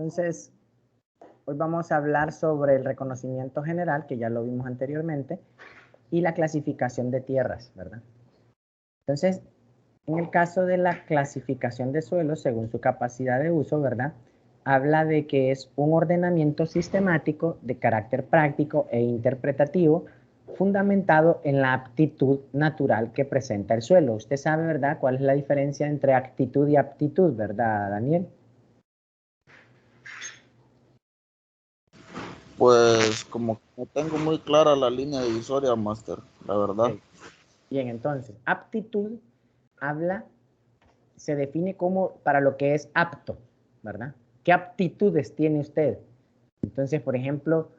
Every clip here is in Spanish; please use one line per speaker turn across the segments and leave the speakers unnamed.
Entonces, hoy vamos a hablar sobre el reconocimiento general, que ya lo vimos anteriormente, y la clasificación de tierras, ¿verdad? Entonces, en el caso de la clasificación de suelos, según su capacidad de uso, ¿verdad? Habla de que es un ordenamiento sistemático de carácter práctico e interpretativo, fundamentado en la aptitud natural que presenta el suelo. Usted sabe, ¿verdad?, cuál es la diferencia entre actitud y aptitud, ¿verdad, Daniel?
Pues como que no tengo muy clara la línea divisoria, Master, la verdad.
Okay. Bien, entonces, aptitud se define como para lo que es apto, ¿verdad? ¿Qué aptitudes tiene usted? Entonces, por ejemplo,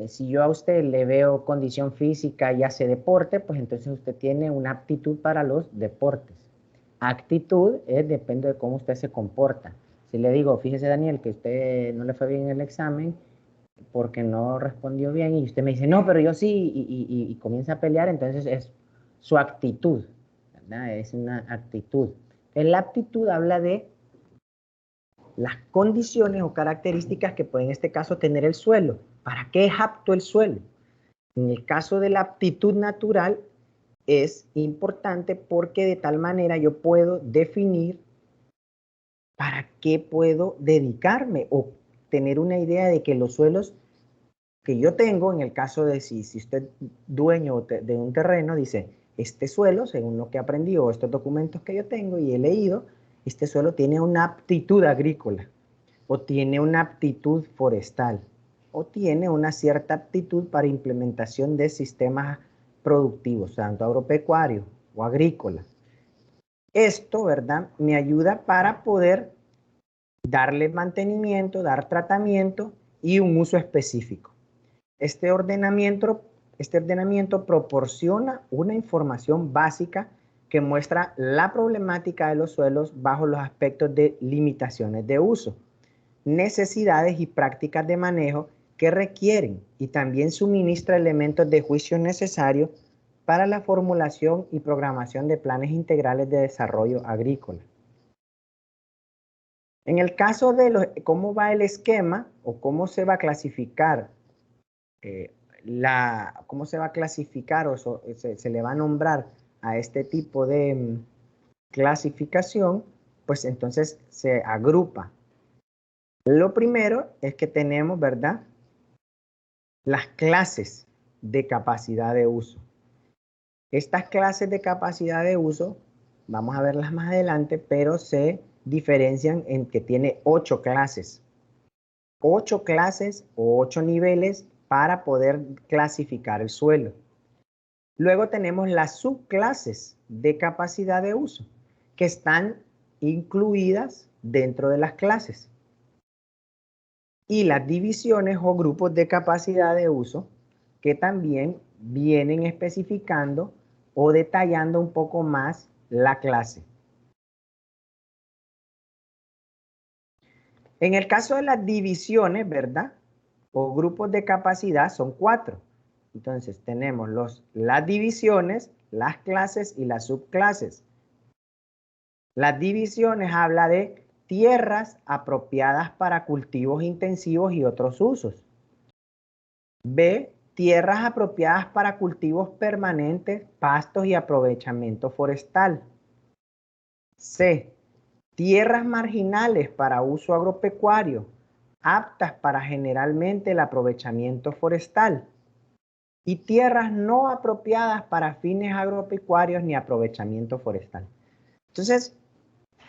si yo a usted le veo condición física y hace deporte, pues entonces usted tiene una aptitud para los deportes. Actitud depende de cómo usted se comporta. Si le digo, fíjese Daniel, que usted no le fue bien en el examen porque no respondió bien y usted me dice, no, pero yo sí, y comienza a pelear, entonces es su actitud, ¿verdad? Es una actitud. La aptitud habla de las condiciones o características que puede en este caso tener el suelo. ¿Para qué es apto el suelo? En el caso de la aptitud natural es importante porque de tal manera yo puedo definir para qué puedo dedicarme o tener una idea de que los suelos que yo tengo, en el caso de si usted es dueño de un terreno, dice, este suelo, según lo que aprendí o estos documentos que yo tengo y he leído, este suelo tiene una aptitud agrícola, o tiene una aptitud forestal, o tiene una cierta aptitud para implementación de sistemas productivos, tanto agropecuarios o agrícolas. Esto, ¿verdad?, me ayuda para poder darle mantenimiento, dar tratamiento y un uso específico. Este ordenamiento proporciona una información básica que muestra la problemática de los suelos bajo los aspectos de limitaciones de uso, necesidades y prácticas de manejo que requieren, y también suministra elementos de juicio necesarios para la formulación y programación de planes integrales de desarrollo agrícola. En el caso de cómo va el esquema o cómo se va a clasificar cómo se va a clasificar o se le va a nombrar a este tipo de clasificación, pues entonces se agrupa. Lo primero es que tenemos, ¿verdad?, las clases de capacidad de uso. Estas clases de capacidad de uso, vamos a verlas más adelante, pero se diferencian en que tiene 8 clases. 8 clases o 8 niveles para poder clasificar el suelo. Luego tenemos las subclases de capacidad de uso, que están incluidas dentro de las clases. Y las divisiones o grupos de capacidad de uso, que también vienen especificando o detallando un poco más la clase. En el caso de las divisiones, ¿verdad?, o grupos de capacidad son 4. Entonces tenemos las divisiones, las clases y las subclases. Las divisiones habla de tierras apropiadas para cultivos intensivos y otros usos. B, tierras apropiadas para cultivos permanentes, pastos y aprovechamiento forestal. C, tierras marginales para uso agropecuario, aptas para generalmente el aprovechamiento forestal. Y tierras no apropiadas para fines agropecuarios ni aprovechamiento forestal. Entonces,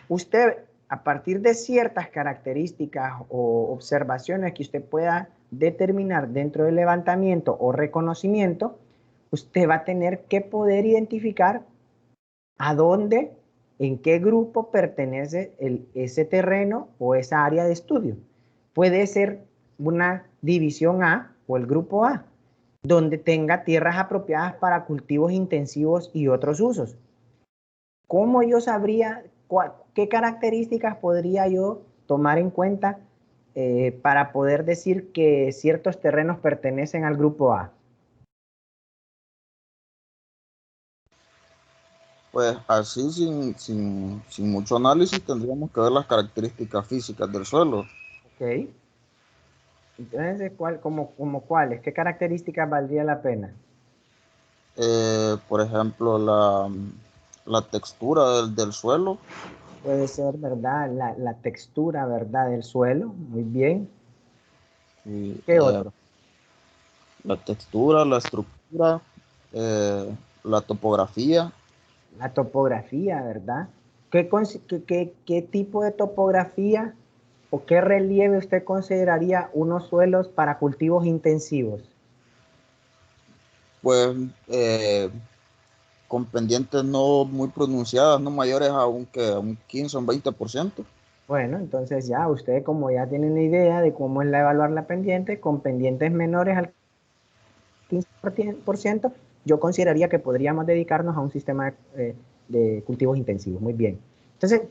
usted, a partir de ciertas características o observaciones que usted pueda determinar dentro del levantamiento o reconocimiento, usted va a tener que poder identificar a dónde, en qué grupo pertenece ese terreno o esa área de estudio. Puede ser una división A o el grupo A, donde tenga tierras apropiadas para cultivos intensivos y otros usos. ¿Cómo yo sabría qué características podría yo tomar en cuenta para poder decir que ciertos terrenos pertenecen al grupo A?
Pues así sin mucho análisis tendríamos que ver las características físicas del suelo.
Ok. Entonces, como cuáles? ¿Qué características valdría la pena?
Por ejemplo, la textura del suelo,
Puede ser, ¿verdad? La textura, ¿verdad? Del suelo. Muy bien.
y,
¿Qué otro?
la textura, la estructura, la topografía.
La topografía, ¿verdad? ¿Qué tipo de topografía o qué relieve usted consideraría unos suelos para cultivos intensivos?
Pues con pendientes no muy pronunciadas, no mayores a un 15 o un 20%.
Bueno, entonces ya usted como ya tiene una idea de cómo es la evaluar la pendiente, con pendientes menores al 15%, yo consideraría que podríamos dedicarnos a un sistema de cultivos intensivos. Muy bien. Entonces,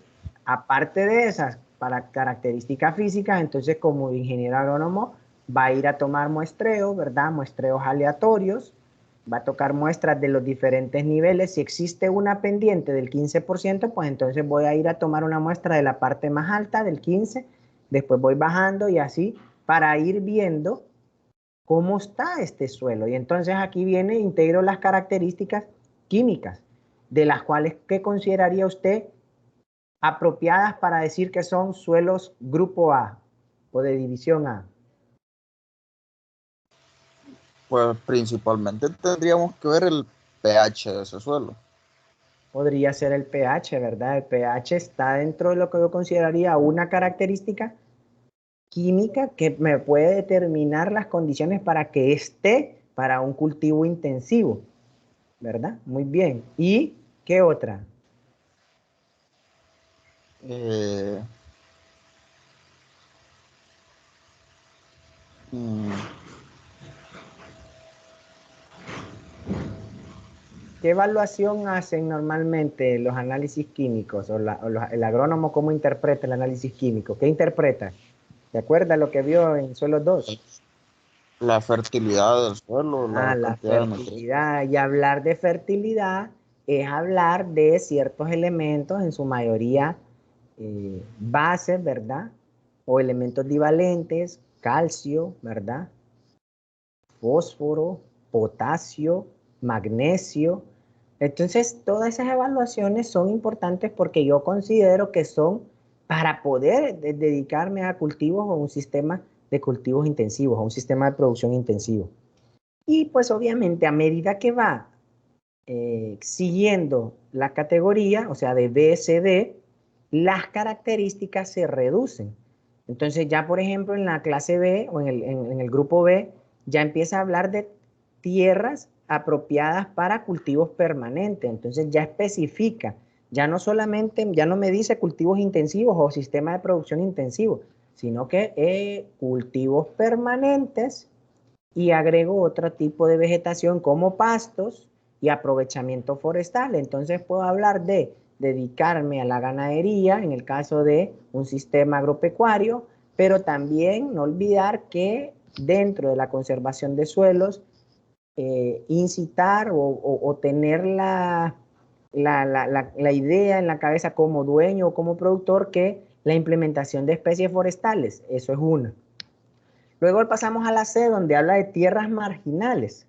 aparte de esas para características físicas, entonces como ingeniero agrónomo va a ir a tomar muestreos, ¿verdad? Muestreos aleatorios, va a tocar muestras de los diferentes niveles. Si existe una pendiente del 15%, pues entonces voy a ir a tomar una muestra de la parte más alta, del 15%, después voy bajando y así para ir viendo cómo está este suelo. Y entonces aquí viene, integro las características químicas, de las cuales, ¿qué consideraría usted apropiadas para decir que son suelos grupo A o de división A?
Pues principalmente tendríamos que ver el pH de ese suelo.
Podría ser el pH, ¿verdad? El pH está dentro de lo que yo consideraría una característica química que me puede determinar las condiciones para que esté para un cultivo intensivo, ¿verdad? Muy bien. ¿Y qué otra?
Eh, mm,
¿Qué evaluación hacen normalmente los análisis químicos el agrónomo? ¿Cómo interpreta el análisis químico? ¿Qué interpreta? ¿De acuerdo a lo que vio en suelo 2?
la fertilidad del suelo,
Ah,
la
la
cantidad de nutrientes.
fertilidad. Y hablar de fertilidad es hablar de ciertos elementos, en su mayoría bases, ¿verdad? O elementos divalentes, calcio, ¿verdad? Fósforo, potasio, magnesio. Entonces, todas esas evaluaciones son importantes porque yo considero que son para poder dedicarme a cultivos o un sistema de cultivos intensivos, a un sistema de producción intensivo. Y pues obviamente a medida que va siguiendo la categoría, o sea, de B, C, D, las características se reducen. Entonces ya, por ejemplo, en la clase B o en el grupo B, ya empieza a hablar de tierras apropiadas para cultivos permanentes. Entonces ya especifica, ya no solamente, ya no me dice cultivos intensivos o sistema de producción intensivo, sino que cultivos permanentes y agrego otro tipo de vegetación como pastos y aprovechamiento forestal. Entonces puedo hablar de dedicarme a la ganadería en el caso de un sistema agropecuario, pero también no olvidar que dentro de la conservación de suelos, incitar o tener la idea en la cabeza como dueño o como productor que la implementación de especies forestales, eso es una. Luego pasamos a la C, donde habla de tierras marginales.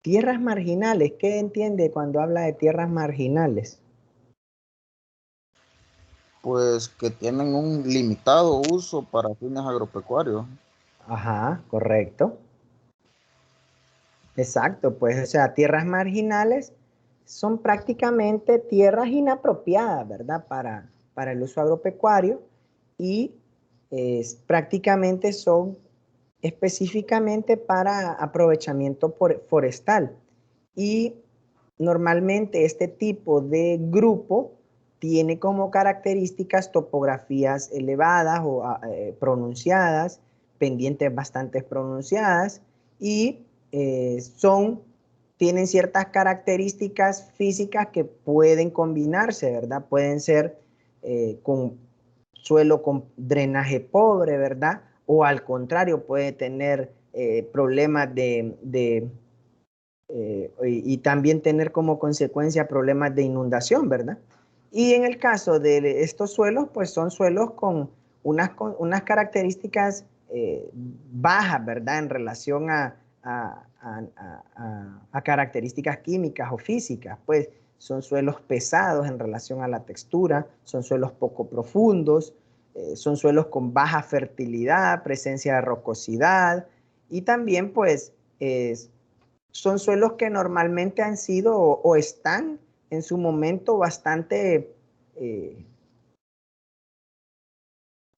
Tierras marginales, ¿qué entiende cuando habla de tierras marginales?
Pues que tienen un limitado uso para fines agropecuarios.
Ajá, correcto. Exacto, pues, o sea, tierras marginales son prácticamente tierras inapropiadas, ¿verdad? Para el uso agropecuario y prácticamente son específicamente para aprovechamiento forestal. Y normalmente este tipo de grupo tiene como características topografías elevadas o pronunciadas, pendientes bastante pronunciadas y tienen ciertas características físicas que pueden combinarse, ¿verdad? Pueden ser con suelo con drenaje pobre, ¿verdad? O al contrario, puede tener problemas y también tener como consecuencia problemas de inundación, ¿verdad? Y en el caso de estos suelos, pues son suelos con unas características bajas, ¿verdad? En relación a características químicas o físicas, pues son suelos pesados en relación a la textura, son suelos poco profundos, son suelos con baja fertilidad, presencia de rocosidad y también pues son suelos que normalmente han sido o están en su momento bastante,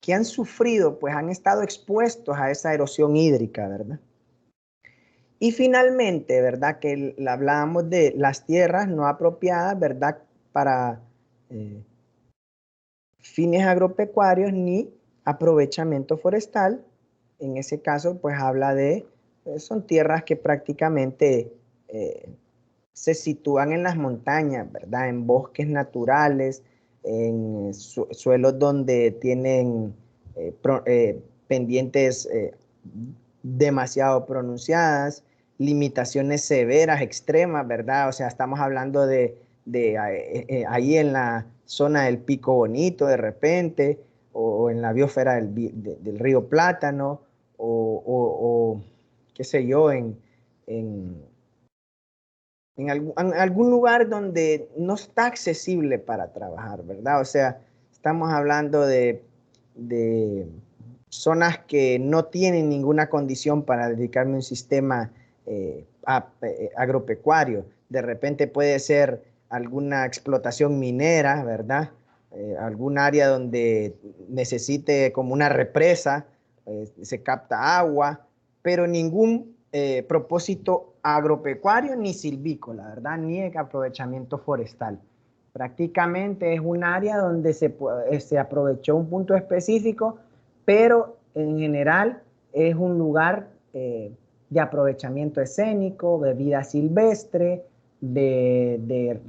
que han sufrido, pues han estado expuestos a esa erosión hídrica, ¿verdad? Y finalmente, ¿verdad? Que hablábamos de las tierras no apropiadas, ¿verdad? Para fines agropecuarios ni aprovechamiento forestal. En ese caso, pues habla de, son tierras que prácticamente se sitúan en las montañas, ¿verdad? En bosques naturales, en suelos donde tienen pendientes demasiado pronunciadas, limitaciones severas, extremas, ¿verdad? O sea, estamos hablando de ahí en la zona del Pico Bonito de repente, o en la biosfera del río Plátano, o qué sé yo, en algún lugar donde no está accesible para trabajar, ¿verdad? O sea, estamos hablando de zonas que no tienen ninguna condición para dedicarme a un sistema agropecuario. De repente puede ser alguna explotación minera, ¿verdad? Algún área donde necesite como una represa, se capta agua, pero ningún propósito agropecuario ni silvícola, ¿verdad? Ni de aprovechamiento forestal. Prácticamente es un área donde se aprovechó un punto específico, pero en general es un lugar de aprovechamiento escénico, de vida silvestre, de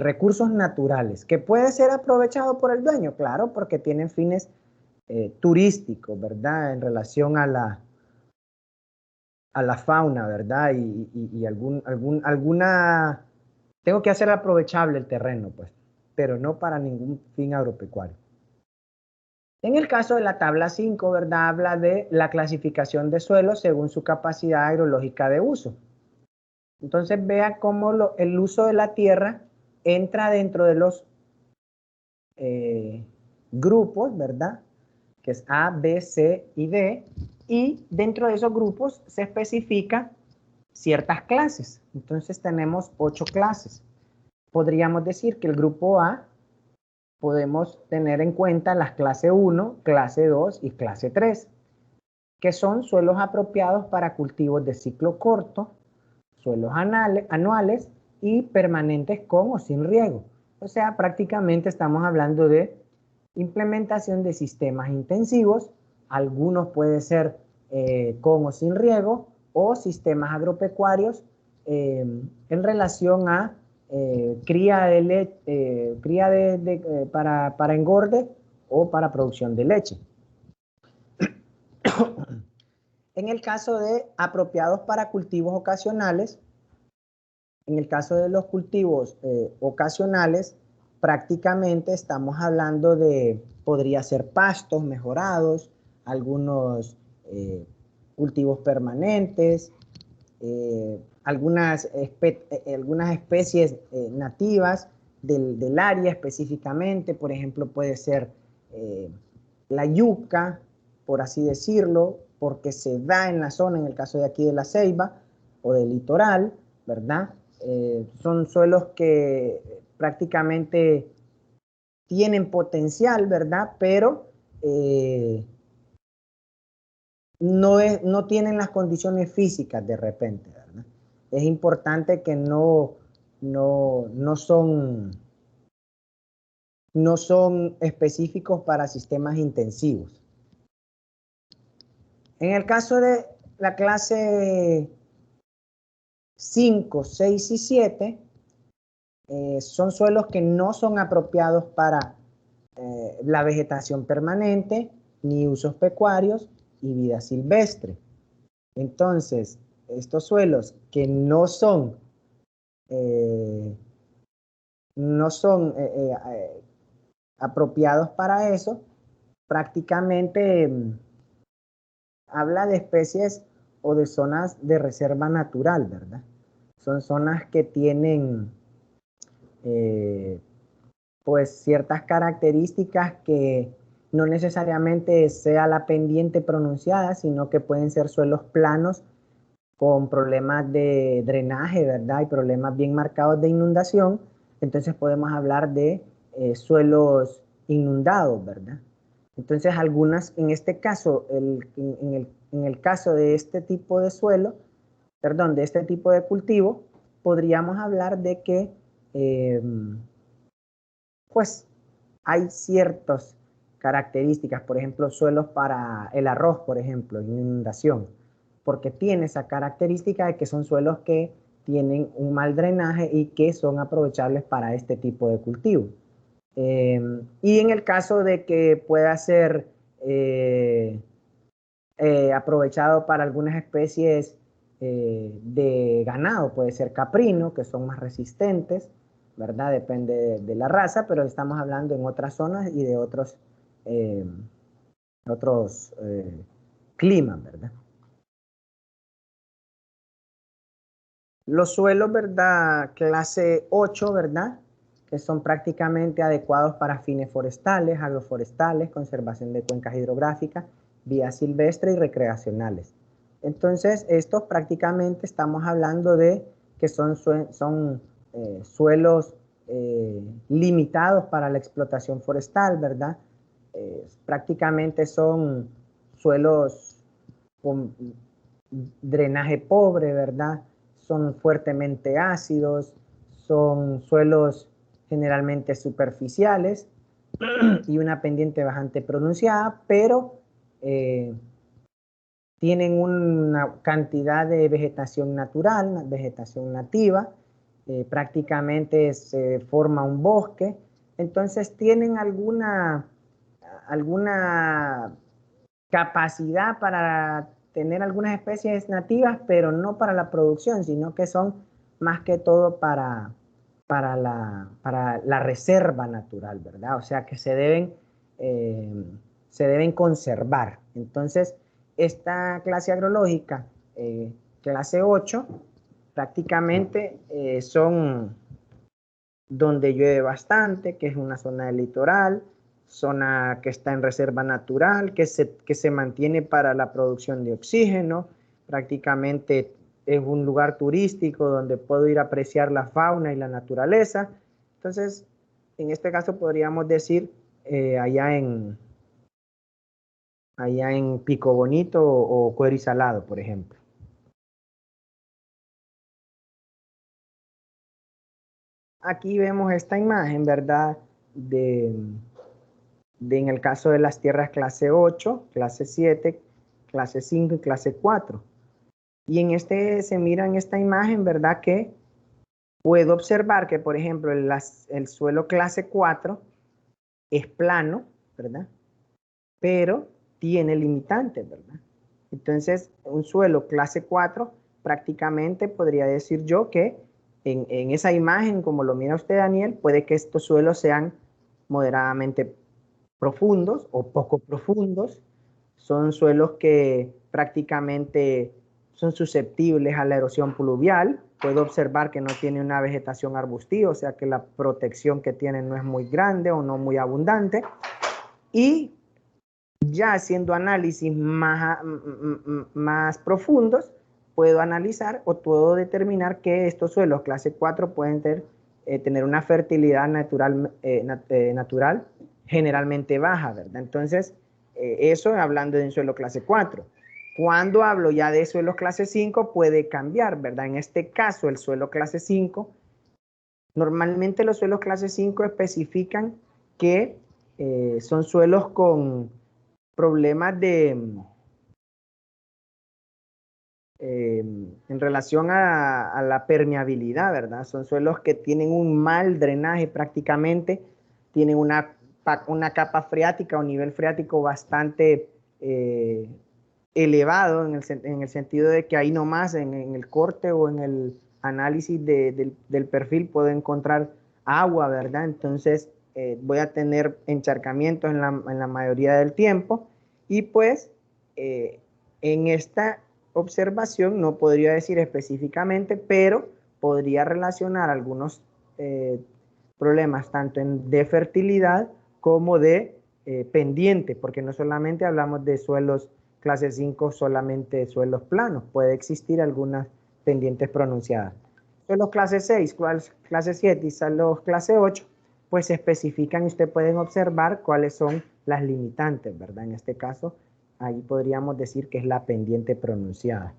recursos naturales, que puede ser aprovechado por el dueño, claro, porque tienen fines turísticos, ¿verdad? En relación a la fauna, ¿verdad? Y alguna... Tengo que hacer aprovechable el terreno, pues, pero no para ningún fin agropecuario. En el caso de la tabla 5, ¿verdad? Habla de la clasificación de suelos según su capacidad agrológica de uso. Entonces vea cómo el uso de la tierra entra dentro de los grupos, ¿verdad? Que es A, B, C y D, y dentro de esos grupos se especifica ciertas clases. Entonces tenemos 8 clases. Podríamos decir que el grupo A podemos tener en cuenta las clase 1, clase 2 y clase 3, que son suelos apropiados para cultivos de ciclo corto, suelos anuales y permanentes con o sin riego. O sea, prácticamente estamos hablando de implementación de sistemas intensivos, algunos pueden ser con o sin riego, o sistemas agropecuarios en relación a cría para engorde o para producción de leche. En el caso de apropiados para cultivos ocasionales, en el caso de los cultivos ocasionales, prácticamente estamos hablando de, podría ser pastos mejorados, algunos cultivos permanentes, algunas especies nativas del área específicamente, por ejemplo, puede ser la yuca, por así decirlo, porque se da en la zona, en el caso de aquí de la Ceiba o del litoral, ¿verdad? Son suelos que prácticamente tienen potencial, ¿verdad? Pero no tienen las condiciones físicas de repente, ¿verdad? Es importante que no son específicos para sistemas intensivos. En el caso de la clase 5, 6 y 7, son suelos que no son apropiados para la vegetación permanente, ni usos pecuarios y vida silvestre. Entonces, estos suelos que no son apropiados para eso, prácticamente habla de especies o de zonas de reserva natural, ¿verdad? Son zonas que tienen pues ciertas características que no necesariamente sea la pendiente pronunciada, sino que pueden ser suelos planos con problemas de drenaje, ¿verdad? Y problemas bien marcados de inundación. Entonces podemos hablar de suelos inundados, ¿verdad? Entonces algunas, en este caso, en el caso de este tipo de suelo, perdón, de este tipo de cultivo, podríamos hablar de que pues hay ciertas características, por ejemplo, suelos para el arroz, por ejemplo, inundación, porque tiene esa característica de que son suelos que tienen un mal drenaje y que son aprovechables para este tipo de cultivo. Y en el caso de que pueda ser aprovechado para algunas especies de ganado, puede ser caprino, que son más resistentes, ¿verdad? Depende de la raza, pero estamos hablando en otras zonas y de otros climas, ¿verdad? Los suelos, ¿verdad? Clase 8, ¿verdad? Que son prácticamente adecuados para fines forestales, agroforestales, conservación de cuencas hidrográficas, vías silvestres y recreacionales. Entonces, estos prácticamente estamos hablando de que son suelos limitados para la explotación forestal, ¿verdad? Prácticamente son suelos con drenaje pobre, ¿verdad? Son fuertemente ácidos, son suelos generalmente superficiales y una pendiente bastante pronunciada, pero tienen una cantidad de vegetación natural, vegetación nativa, prácticamente se forma un bosque, entonces tienen alguna capacidad para tener algunas especies nativas, pero no para la producción, sino que son más que todo para la reserva natural, ¿verdad? O sea que se deben conservar. Entonces, esta clase agrológica, clase 8, prácticamente son donde llueve bastante, que es una zona del litoral, zona que está en reserva natural, que se mantiene para la producción de oxígeno, prácticamente es un lugar turístico donde puedo ir a apreciar la fauna y la naturaleza. Entonces, en este caso podríamos decir allá en Pico Bonito o Cuero y Salado, por ejemplo. Aquí vemos esta imagen, ¿verdad? En el caso de las tierras clase 8, clase 7, clase 5 y clase 4. Y se mira en esta imagen, ¿verdad? Que puedo observar que, por ejemplo, el suelo clase 4 es plano, ¿verdad? Pero tiene limitantes, ¿verdad? Entonces, un suelo clase 4 prácticamente podría decir yo que en esa imagen, como lo mira usted, Daniel, puede que estos suelos sean moderadamente profundos o poco profundos. Son suelos que prácticamente son susceptibles a la erosión pluvial. Puedo observar que no tiene una vegetación arbustiva, o sea que la protección que tienen no es muy grande o no muy abundante. Y ya haciendo análisis más profundos, puedo analizar o puedo determinar que estos suelos clase 4 pueden tener una fertilidad natural generalmente baja, ¿verdad? Entonces, eso hablando de un suelo clase 4. Cuando hablo ya de suelos clase 5 puede cambiar, ¿verdad? En este caso, el suelo clase 5, normalmente los suelos clase 5 especifican que son suelos con problemas en relación a la permeabilidad, ¿verdad? Son suelos que tienen un mal drenaje prácticamente, tienen una capa freática o nivel freático bastante elevado en el sentido de que ahí nomás en el corte o en el análisis del perfil puedo encontrar agua, ¿verdad? Entonces, voy a tener encharcamientos en la mayoría del tiempo y pues en esta observación no podría decir específicamente, pero podría relacionar algunos problemas tanto de fertilidad como de pendiente, porque no solamente hablamos de suelos clase 5, solamente suelos planos, puede existir algunas pendientes pronunciadas. Suelos clase 6, clase 7 y suelos clase 8, pues se especifican y ustedes pueden observar cuáles son las limitantes, ¿verdad? En este caso, ahí podríamos decir que es la pendiente pronunciada.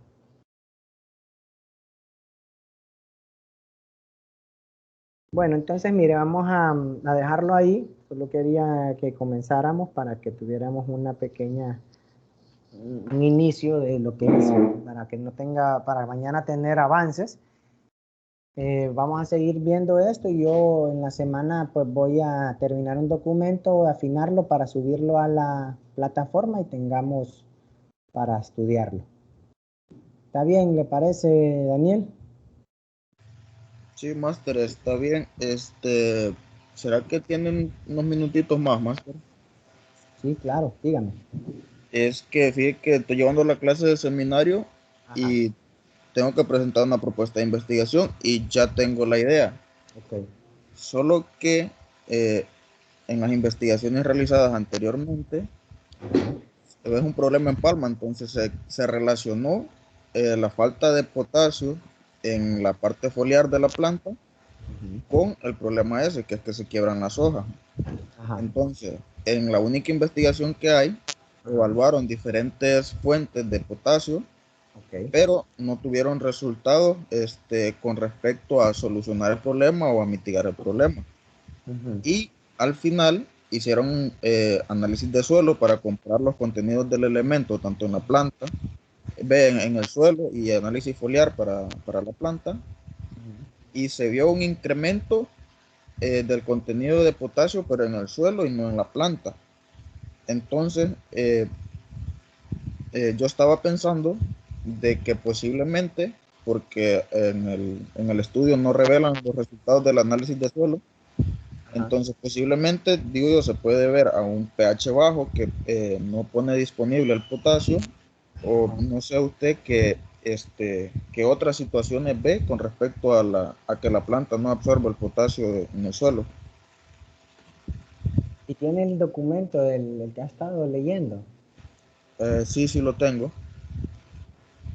Bueno, entonces mire, vamos a dejarlo ahí. Solo quería que comenzáramos para que tuviéramos una pequeña, un inicio de lo que es, para que no tenga, para mañana tener avances. Vamos a seguir viendo esto y yo en la semana pues voy a terminar un documento, afinarlo para subirlo a la plataforma y tengamos para estudiarlo. ¿Está bien? ¿Le parece, Daniel?
Sí, Master, está bien. ¿Será que tienen unos minutitos más, Master?
Sí, claro, dígame.
Es que fíjate que estoy llevando la clase de seminario
Ajá,
y tengo que presentar una propuesta de investigación y ya tengo la idea.
ok.
Solo que eh, en las investigaciones realizadas anteriormente, es un problema en palma, entonces se relacionó la falta de potasio en la parte foliar de la planta
Ujú.
con el problema ese, que es que se quiebran las hojas.
Ajá,
Entonces, en la única investigación que hay,
ajá,
evaluaron diferentes fuentes de potasio,
ok.
pero no tuvieron resultados con respecto a solucionar el problema o a mitigar el problema.
Ujú.
Y al final hicieron análisis de suelo para comparar los contenidos del elemento, tanto en la planta, ven en el suelo y análisis foliar para la planta,
Ujú.
y se vio un incremento del contenido de potasio, pero en el suelo y no en la planta. Entonces, yo estaba pensando de que posiblemente, porque en el estudio no revelan los resultados del análisis de suelo,
Ajá.
entonces posiblemente, digo yo, se puede ver a un pH bajo que no pone disponible el potasio, o
Ajá.
no sé usted que otras situaciones ve con respecto a que la planta no absorbe el potasio en el suelo.
¿Y tiene el documento del que ha estado leyendo?
Sí, sí lo tengo.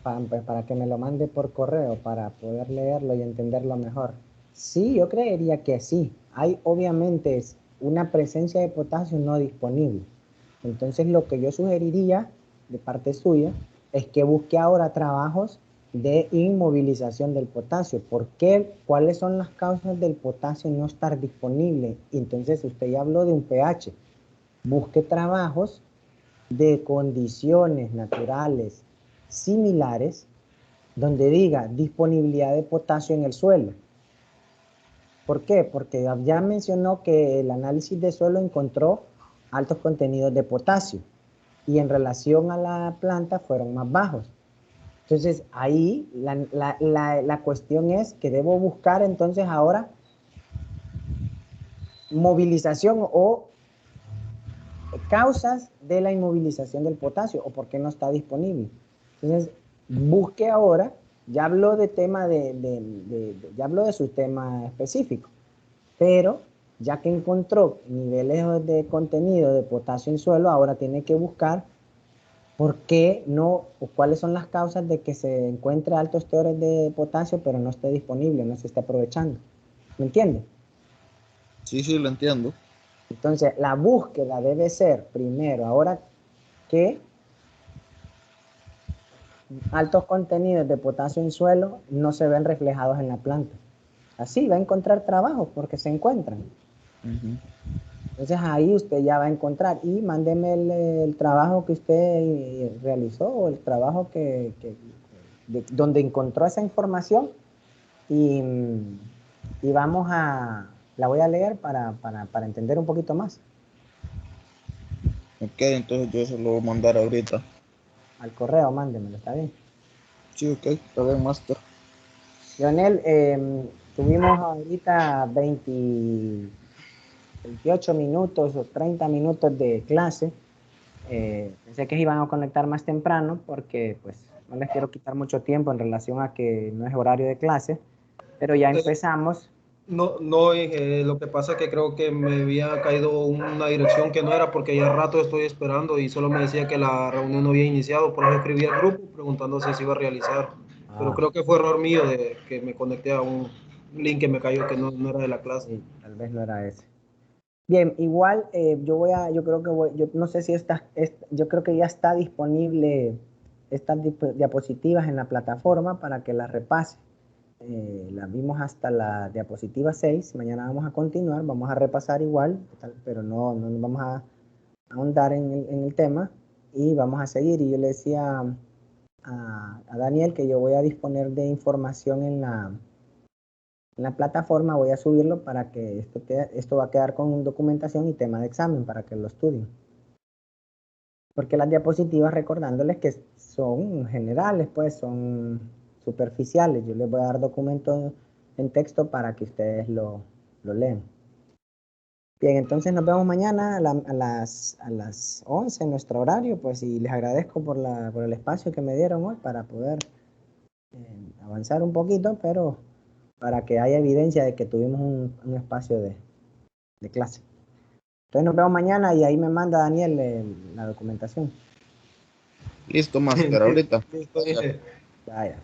Para que me lo mande por correo para poder leerlo y entenderlo mejor. Sí, yo creería que sí. Hay obviamente una presencia de potasio no disponible. Entonces lo que yo sugeriría de parte suya es que busque ahora trabajos de inmovilización del potasio. ¿Por qué? ¿Cuáles son las causas del potasio no estar disponible? Entonces usted ya habló de un pH. Busque trabajos de condiciones naturales similares donde diga disponibilidad de potasio en el suelo. ¿Por qué? Porque ya mencionó que el análisis de suelo encontró altos contenidos de potasio y en relación a la planta fueron más bajos. Entonces ahí la cuestión es que debo buscar entonces ahora movilización o causas de la inmovilización del potasio o por qué no está disponible. Entonces, busque ahora, ya habló de tema ya habló de su tema específico, pero ya que encontró niveles de contenido de potasio en suelo, ahora tiene que buscar por qué no, o cuáles son las causas de que se encuentre altos teores de potasio, pero no esté disponible, no se esté aprovechando. ¿Me entiende?
Sí, sí, lo entiendo.
Entonces, la búsqueda debe ser primero, ahora que altos contenidos de potasio en suelo no se ven reflejados en la planta. Así va a encontrar trabajo porque se encuentran.
Ujú.
Entonces ahí usted ya va a encontrar y mándeme el trabajo que usted realizó o el trabajo donde encontró esa información y, y vamos la voy a leer para entender un poquito más.
Ok, entonces yo se lo voy a mandar ahorita.
Al correo, mándemelo, ¿está bien?
Sí, ok, está bien, Master.
Leonel, tuvimos ahorita 20. 28 minutos o 30 minutos de clase. Pensé que se iban a conectar más temprano porque pues no les quiero quitar mucho tiempo en relación a que no es horario de clase, pero ya empezamos.
No, no, lo que pasa es que creo que me había caído una dirección que no era porque ya rato estoy esperando y solo me decía que la reunión no había iniciado, por eso escribí al grupo preguntando si se iba a realizar. Pero creo que fue error mío de que me conecté a un link que me cayó que no era de la clase.
Sí, tal vez no era ese. Bien, igual yo creo que yo no sé si yo creo que ya está disponible estas diapositivas en la plataforma para que las repase. Las vimos hasta la diapositiva 6, mañana vamos a continuar, vamos a repasar igual, pero no nos vamos a ahondar en el tema y vamos a seguir. Y yo le decía a Daniel que yo voy a disponer de información en la plataforma, voy a subirlo para que esto va a quedar con documentación y tema de examen para que lo estudien. Porque las diapositivas, recordándoles que son generales, pues son superficiales. Yo les voy a dar documentos en texto para que ustedes lo lean. Bien, entonces nos vemos mañana a las 11 en nuestro horario, pues, y les agradezco por el espacio que me dieron hoy para poder avanzar un poquito, pero para que haya evidencia de que tuvimos un espacio de clase. Entonces nos vemos mañana y ahí me manda Daniel la documentación.
Listo, Master, ahorita.
Listo, dije.
Vaya.